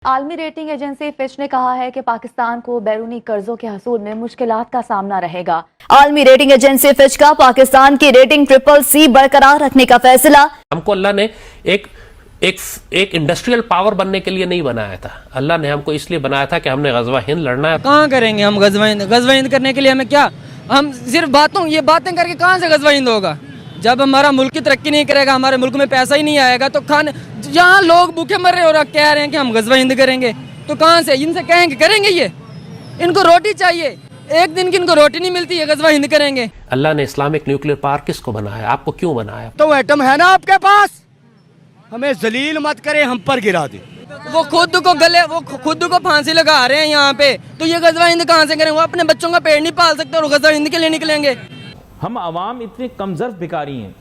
आलमी rating agency Fitch ने कहा है कि पाकिस्तान को बैरूनी कर्जों के हसूल में मुश्किलात का सामना रहेगा। आलमी रेटिंग एजेंसी फिच का पाकिस्तान की रेटिंग CCC बरकरार रखने का फैसला। हमको अल्लाह ने एक इंडस्ट्रियल पावर बनने के लिए नहीं बनाया था। अल्लाह ने हमको इसलिए बनाया था कि हमने गजवा हिंद लड़ना है। कहाँ करेंगे हम गजवा हिंद करने के लिए हमें क्या, हम सिर्फ बातें करके कहाँ से गजवा हिंद होगा। जब हमारा मुल्क की तरक्की नहीं करेगा, हमारे मुल्क में पैसा ही नहीं आएगा, तो खाने जहाँ लोग भूखे मर रहे और कह रहे हैं कि हम गजवा हिंद करेंगे, तो कहाँ से इनसे कहेंगे करेंगे। ये इनको रोटी चाहिए, एक दिन की इनको रोटी नहीं मिलती है, गजवा हिंद करेंगे। अल्लाह ने इस्लामिक न्यूक्लियर पावर किसको बनाया, आपको क्यों बनाया? तो एटम है ना आपके पास, हमें जलील मत करे, हम पर गिरा दे। वो खुद को फांसी लगा रहे हैं यहाँ पे, तो ये गजवा हिंद कहाँ से करेंगे? वो अपने बच्चों का पेट नहीं पाल सकते और गजवा हिंद के लिए निकलेंगे। हम आवाम इतने कमजोर भिखारी हैं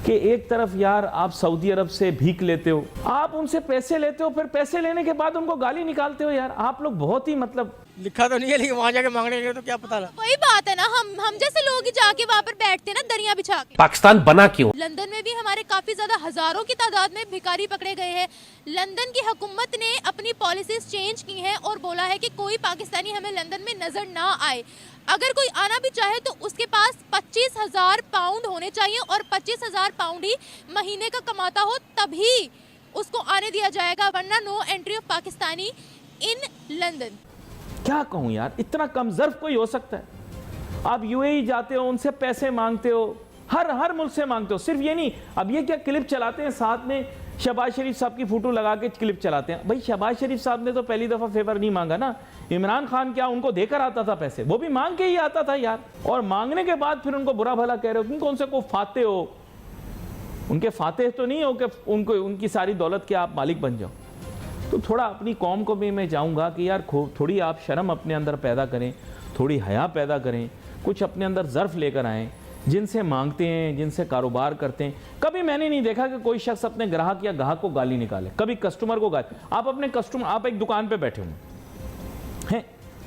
कि एक तरफ यार आप सऊदी अरब से भीख लेते हो, आप उनसे पैसे लेते हो, फिर पैसे लेने के बाद उनको गाली निकालते हो। यार आप लोग बहुत ही मतलब, लिखा तो नहीं है लेकिन वहाँ जाके मांगने के तो क्या पता। वही बात है ना, हम जैसे लोग ही जाके वहाँ पर बैठते हैं ना दरिया बिछा के। पाकिस्तान बना क्यों? लंदन में भी हमारे काफी ज्यादा हजारों की तादाद में भिखारी पकड़े गए हैं। लंदन की हुकूमत ने अपनी पॉलिसीज चेंज की हैं और बोला है कि कोई पाकिस्तानी हमें लंदन में नजर ना आए। अगर कोई आना भी चाहे तो उसके पास 25,000 पाउंड होने चाहिए और 25,000 पाउंड ही महीने का कमाता हो, तभी उसको आने दिया जाएगा, वरना no entry of Pakistani in London. क्या कहूं यार, इतना कमजोर कोई हो सकता है? आप यूएई जाते हो, उनसे पैसे मांगते हो, हर मुल्क से मांगते हो। सिर्फ ये नहीं, अब ये क्या क्लिप चलाते हैं साथ में शहबाज शरीफ साहब की फोटो लगा के क्लिप चलाते हैं। भाई शहबाज शरीफ साहब ने तो पहली दफा फेवर नहीं मांगा ना, इमरान खान क्या उनको देकर आता था पैसे? वो भी मांग के ही आता था यार। और मांगने के बाद फिर उनको बुरा भला कह रहे हो, कौन से को फाते हो? उनके फाते तो नहीं हो कि उनको उनकी सारी दौलत के आप मालिक बन जाओ। तो थोड़ा अपनी कौम को भी मैं चाहूँगा कि यार थोड़ी आप शर्म अपने अंदर पैदा करें, थोड़ी हया पैदा करें, कुछ अपने अंदर ज़र्फ लेकर आएँ। जिनसे मांगते हैं, जिनसे कारोबार करते हैं, कभी मैंने नहीं देखा कि कोई शख्स अपने ग्राहक या ग्राहक को गाली निकाले, कभी कस्टमर को गाली। आप अपने कस्टमर, आप एक दुकान पे बैठे हुए हैं,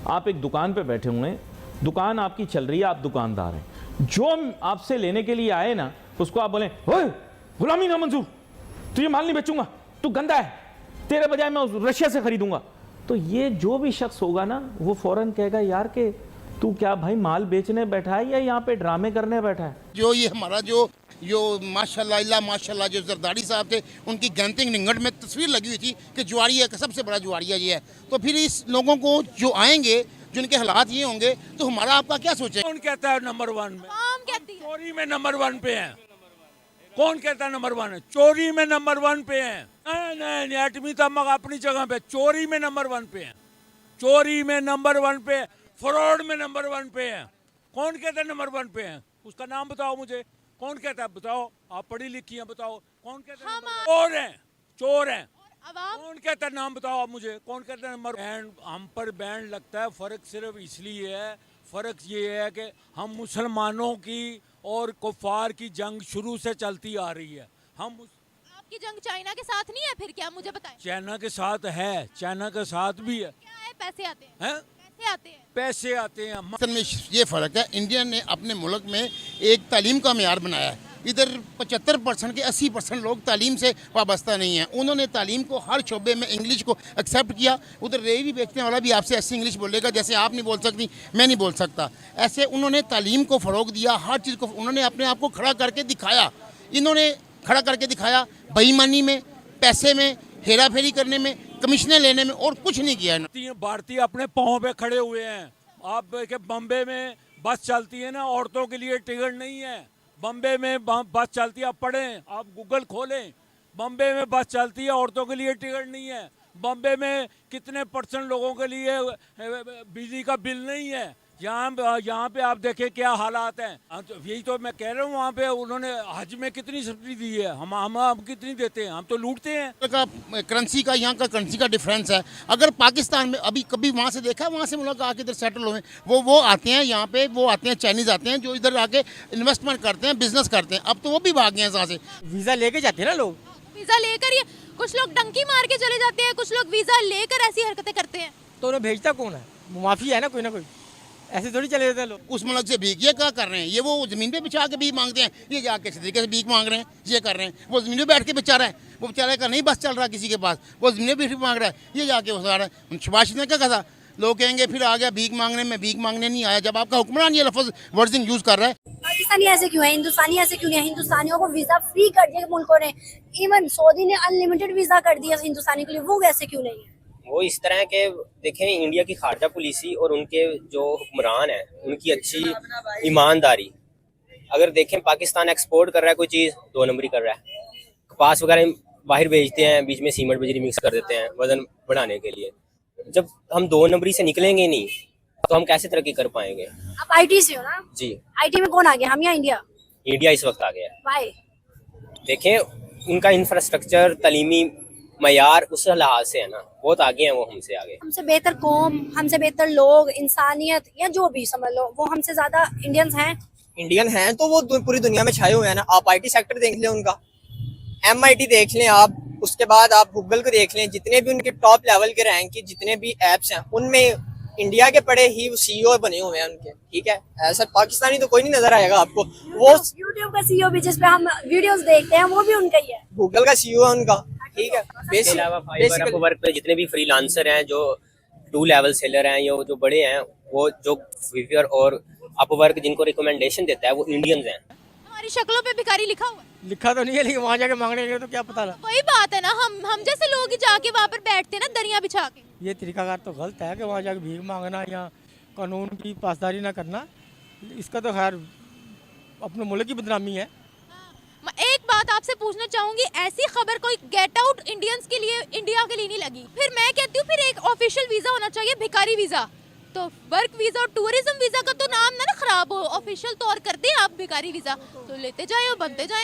आप एक दुकान पे बैठे हुए हैं, दुकान आपकी चल रही है, आप दुकानदार हैं, जो आपसे लेने के लिए आए ना, उसको आप बोलें ओए गुलामी ना मंजूर, तू ये माल नहीं बेचूंगा, तू गंदा है, तेरे बजाय मैं रशिया से खरीदूंगा, तो ये जो भी शख्स होगा ना, वो फौरन कहेगा यार के तू क्या भाई माल बेचने बैठा है या यहाँ पे ड्रामे करने बैठा है? जो ये हमारा जो माशाल्लाह जो जरदारी साहब थे, उनकी गैंतिंग निंगट में तस्वीर लगी हुई थी कि जुआरिया का सबसे बड़ा जुआरिया ये है। तो फिर इस लोगों को जो आएंगे, जिनके हालात ये होंगे, तो हमारा आपका क्या सोचें? कौन कहता है नंबर 1 में? चोरी में नंबर 1 पे है। कौन कहता है नंबर 1 है? चोरी में नंबर 1 पे है। नहीं, एटमी तमक अपनी जगह पे, चोरी में नंबर 1 पे है। चोरी में नंबर 1 पे, फ्रॉड में नंबर 1 पे है। कौन कहता है नंबर 1 पे है? उसका नाम बताओ मुझे, कौन कहता है? बताओ, आप पढ़ी लिखी हैं, बताओ कौन कहता है? चोर है। कौन कहता है? नाम बताओ आप मुझे, कौन कहता है नंबर? हम पर बैन लगता है, फर्क सिर्फ इसलिए है, फर्क ये है कि हम मुसलमानों की और कुफार की जंग शुरू से चलती आ रही है। आपकी जंग चाइना के साथ नहीं है, फिर क्या मुझे बताएं? चाइना के साथ है, चाइना के साथ भी है। क्या है? पैसे आते हैं, हैं? पैसे आते हैं। असल में ये फ़र्क है, इंडिया ने अपने मुल्क में एक तालीम का मेयार बनाया है। इधर 75% के 80% लोग तालीम से वाबस्ता नहीं हैं। उन्होंने तालीम को हर शोबे में इंग्लिश को एक्सेप्ट किया। उधर रेहड़ी बेचने वाला भी आपसे ऐसी इंग्लिश बोलेगा जैसे आप नहीं बोल सकती, मैं नहीं बोल सकता। ऐसे उन्होंने तालीम को फ़रोग दिया, हर चीज़ को उन्होंने अपने आप को खड़ा करके दिखाया। इन्होंने खड़ा करके दिखाया बेईमानी में, पैसे में, हेरा फेरी करने में, कमिश्नें लेने में, और कुछ नहीं किया। भारतीय अपने पाँव पे खड़े हुए हैं। आप देखें बम्बे में बस चलती है ना, औरतों के लिए टिकट नहीं है। बम्बे में बस चलती है, आप पढ़ें, आप गूगल खोलें, बम्बे में बस चलती है, औरतों के लिए टिकट नहीं है। बम्बे में कितने % लोगों के लिए बिजली का बिल नहीं है। यहाँ पे आप देखें क्या हालात हैं। यही तो मैं कह रहा हूँ, वहाँ पे उन्होंने हज में कितनी सब्सिडी दी है, हम कितनी देते हैं? हम तो लूटते हैं। करेंसी का, यहाँ का करेंसी का डिफरेंस है। अगर पाकिस्तान में अभी कभी वहाँ से देखा, वहाँ से मुल्क आके इधर सेटल हुए, वो आते हैं यहाँ पे, वो आते हैं चाइनीज़ आते हैं जो इधर आके इन्वेस्टमेंट करते हैं, बिजनेस करते हैं। अब तो वो भी भाग गए हैं यहाँ से। वीज़ा लेके जाते हैं ना लोग, वीजा लेकर ये कुछ लोग डंकी मार के चले जाते हैं, कुछ लोग वीजा लेकर ऐसी हरकतें करते हैं। तो उन्हें भेजता कौन है? माफी है ना कोई। ऐसे थोड़ी चले जाते हैं लोग। उस मुल्क से भीख ये क्या कर रहे हैं, ये वो ज़मीन पे बिछा के भीख मांगते हैं, ये जाके इस तरीके से भीख मांग रहे हैं, ये कर रहे हैं। वो ज़मीन पे बैठ के बेचा रहा है, वो बेचारे का नहीं बस चल रहा किसी के पास, वो ज़मीन पे भीख मांग रहा है, ये जाके उस रहा है। शबाश ने क्या कहा था, लोग कहेंगे फिर आ गया भीख मांगने में, भीख मांगने नहीं आया। जब आपका हुक्मरान ये लफ्ज़ वर्जिंग यूज़ कर रहा है। पाकिस्तानी ऐसे क्यों है, हिंदुस्तानी ऐसे क्यों नहीं है? हिंदुस्तानियों को वीजा फ्री कर दिया मुल्कों ने, इवन सऊदी ने अनलिमिटेड वीजा कर दिया हिंदुस्तानी के लिए, वो ऐसे क्यों नहीं है? वो इस तरह के देखें, इंडिया की खारजा पॉलिसी और उनके जो हुक्मरान हैं उनकी अच्छी ईमानदारी। अगर देखें पाकिस्तान एक्सपोर्ट कर रहा है कोई चीज़, 2 नंबरी कर रहा है। कपास वगैरह बाहर भेजते हैं, बीच में सीमेंट बजरी मिक्स कर देते हैं वजन बढ़ाने के लिए। जब हम 2 नंबरी से निकलेंगे नहीं तो हम कैसे तरक्की कर पाएंगे? आप आईटी से हो ना? जी। आईटी में कौन आ गया, हम या इंडिया? इंडिया इस वक्त आ गया है। वाई? देखें उनका इंफ्रास्ट्रक्चर, तलीमी मयार उस लिहाज से है ना, बहुत आगे हैं वो हमसे आगे। हमसे बेहतर कौम, हमसे बेहतर लोग, इंसानियत या जो भी समझ लो, वो हमसे ज्यादा इंडियंस हैं। इंडियन हैं तो वो पूरी दुनिया में छाए हुए हैं ना। आप आईटी सेक्टर देख लें उनका, MIT देख लें आप, उसके बाद आप गूगल को देख लें, जितने भी उनके टॉप लेवल के रैंक के जितने भी एप्स हैं उनमें इंडिया के पड़े ही CEO बने हुए हैं उनके। ठीक है, ऐसा पाकिस्तानी तो कोई नहीं नजर आएगा आपको। वो यूट्यूब का CEO भी जिस पे हम वीडियोस देखते हैं वो भी उनका ही है। गूगल का CEO है उनका। ठीक है, इसके अलावा फाइवर, अपवर्क पे जितने भी फ्रीलांसर हैं, जो 2 लेवल सेलर हैं, या जो बड़े हैं, वो जो फाइवर और अपवर्क जिनको रिकमेंडेशन देता है वो इंडियंस हैं। हमारी शक्लों पे भिखारी लिखा हुआ है। लिखा तो नहीं है, लेकिन वहाँ जाके मांगने के तो क्या पता लगा। वही बात है ना, हम जैसे लोग ही जाके वहाँ पर बैठते हैं ना दरिया बिछा के। ये तरीकाकार तो गलत है कि वहाँ जाके भीख मांगना या कानून की पासदारी ना करना। इसका तो खैर अपने मुल्क की बदनामी है। मैं एक बात आपसे पूछना चाहूंगी, ऐसी खबर कोई गेट आउट इंडियंस के लिए, इंडिया के लिए नहीं लगी? फिर मैं कहती हूँ फिर एक ऑफिशियल वीजा होना चाहिए, भिखारी वीजा। तो वर्क वीजा और टूरिज्म वीजा का तो नाम ना खराब हो, ऑफिशियल तौर कर दें आप भिखारी वीजा, तो लेते जाए और बनते जाए।